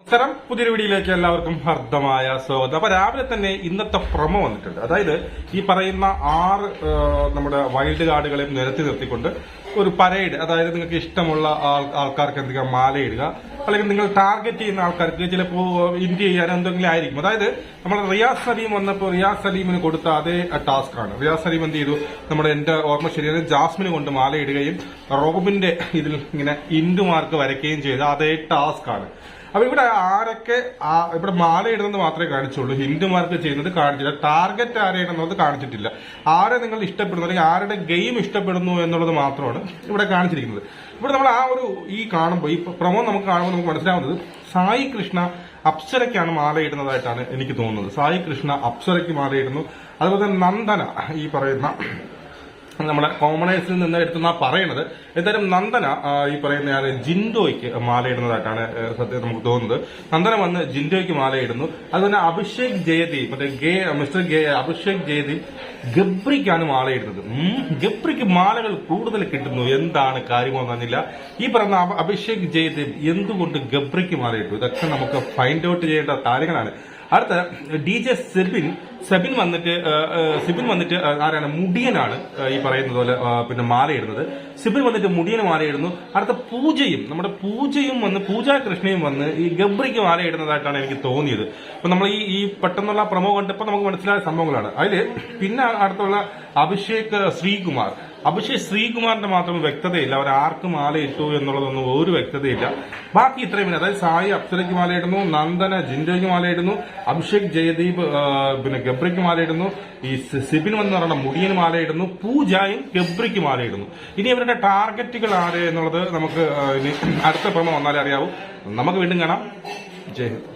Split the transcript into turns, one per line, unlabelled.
നമസ്കാരം, പുതിയൊരു വീഡിയോയിലേക്ക് എല്ലാവർക്കും ഹർദ്ദമായ സ്വാഗതം. അപ്പൊ രാവിലെ തന്നെ ഇന്നത്തെ പ്രൊമോ വന്നിട്ടുണ്ട്. അതായത് ഈ പറയുന്ന 6 നമ്മുടെ വൈൽഡ് കാർഡുകളെയും നിരത്തി നിർത്തിക്കൊണ്ട് ഒരു പരേഡ്, അതായത് നിങ്ങൾക്ക് ഇഷ്ടമുള്ള ആൾക്കാർക്ക് എന്തെങ്കിലും മാലയിടുക, അല്ലെങ്കിൽ നിങ്ങൾ ടാർഗറ്റ് ചെയ്യുന്ന ആൾക്കാർക്ക് ചിലപ്പോൾ ഇന്ത്യ ചെയ്യാൻ എന്തെങ്കിലും ആയിരിക്കും. അതായത് നമ്മൾ റിയാസ് സലീം വന്നപ്പോൾ റിയാസ് സലീമിന് കൊടുത്ത അതേ ടാസ്ക് ആണ്. റിയാസ് സലീം എന്ത് ചെയ്തു, എന്റെ ഓർമ്മ ശരിയാണ്, ജാസ്മിന് കൊണ്ട് മാലയിടുകയും റോബിന്റെ ഇതിൽ ഇങ്ങനെ ഇൻഡുമാർക്ക് വരയ്ക്കുകയും ചെയ്ത അതേ ടാസ്ക് ആണ്. അപ്പൊ ഇവിടെ ആരൊക്കെ ഇവിടെ മാല ഇടുന്നത് മാത്രമേ കാണിച്ചുള്ളൂ, ഹിന്ദുമാർക്ക് ചെയ്യുന്നത് കാണിച്ചില്ല. ടാർഗറ്റ് ആരെയാണെന്നത് കാണിച്ചിട്ടില്ല. ആരെ നിങ്ങൾ ഇഷ്ടപ്പെടുന്നു അല്ലെങ്കിൽ ആരുടെ ഗെയിം ഇഷ്ടപ്പെടുന്നു എന്നുള്ളത് മാത്രമാണ് ഇവിടെ കാണിച്ചിരിക്കുന്നത്. ഇവിടെ നമ്മൾ ഈ കാണുമ്പോൾ ഈ പ്രൊമോ നമുക്ക് കാണുമ്പോൾ നമുക്ക് മനസ്സിലാവുന്നത് സായി കൃഷ്ണ അപ്സരയ്ക്കാണ് മാലയിടുന്നതായിട്ടാണ് എനിക്ക് തോന്നുന്നത്. സായി കൃഷ്ണ അപ്സരയ്ക്ക് മാലയിടുന്നു. അതുപോലെ തന്നെ നന്ദന, ഈ പറയുന്ന നമ്മുടെ കോമണേഴ്സിൽ നിന്ന് എടുത്തുന്ന പറയണത്, എന്തായാലും നന്ദന ഈ പറയുന്ന ജിൻഡോയ്ക്ക് മാലയിടുന്നതായിട്ടാണ് സത്യം നമുക്ക് തോന്നുന്നത്. നന്ദന വന്ന് ജിൻഡോയ്ക്ക് മാലയിടുന്നു. അതുപോലെ അഭിഷേക് ജയദീപ്, മിസ്റ്റർ അഭിഷേക് ജയദീപ് ഗബ്രിക്കാണ് മാലയിടുന്നത്. ഗബ്രിക്ക് മാലകൾ കൂടുതൽ കിട്ടുന്നു, എന്താണ് കാര്യമൊന്നറിയില്ല. ഈ പറയുന്ന അഭിഷേക് ജയദീപ് എന്തുകൊണ്ട് ഗബ്രിക്ക് മാലയിട്ടു, ഇതൊക്കെ നമുക്ക് ഫൈൻഡ് ഔട്ട് ചെയ്യേണ്ട കാര്യങ്ങളാണ്. അടുത്ത DJ സെബിൻ വന്നിട്ട് ആരാണ്, മുടിയനാണ് ഈ പറയുന്നത് പോലെ പിന്നെ മാലയിടുന്നത്. സിബിൻ വന്നിട്ട് മുടിയന് മാലയിടുന്നു. അടുത്ത നമ്മുടെ പൂജയും വന്ന് പൂജാ കൃഷ്ണയും വന്ന് ഈ ഗബ്രിക്ക് മാലയിടുന്നതായിട്ടാണ് എനിക്ക് തോന്നിയത്. അപ്പൊ നമ്മൾ ഈ പെട്ടെന്നുള്ള പ്രമോ കണ്ടപ്പോൾ നമുക്ക് മനസ്സിലായ സംഭവങ്ങളാണ്. അതില് പിന്നെ അടുത്തുള്ള അഭിഷേക് ശ്രീകുമാറിന്റെ മാത്രം വ്യക്തതയില്ല, അവർ ആർക്ക് മാലയിട്ടു എന്നുള്ളതൊന്നും ഒരു വ്യക്തതയില്ല. ബാക്കി ഇത്രയും, അതായത് സായി അപ്സരയ്ക്ക് മാലയിടുന്നു, നന്ദന ജിൻഡോയ്ക്ക് മാലയിടുന്നു, അഭിഷേക് ജയദീപ് പിന്നെ ഗബ്രിക്ക് മാലയിടുന്നു, ഈ സിബിൻ എന്ന് പറയുന്ന മുടിയന് മാലയിടുന്നു, പൂജയും ഗബ്രിക്ക് മാലയിടുന്നു. ഇനി അവരുടെ ടാർഗറ്റുകൾ ആര് എന്നുള്ളത് നമുക്ക് അടുത്ത പ്രമോ വന്നാലേ അറിയാവൂ. നമുക്ക് വീണ്ടും കാണാം. ജയ് ഹിന്ദ്.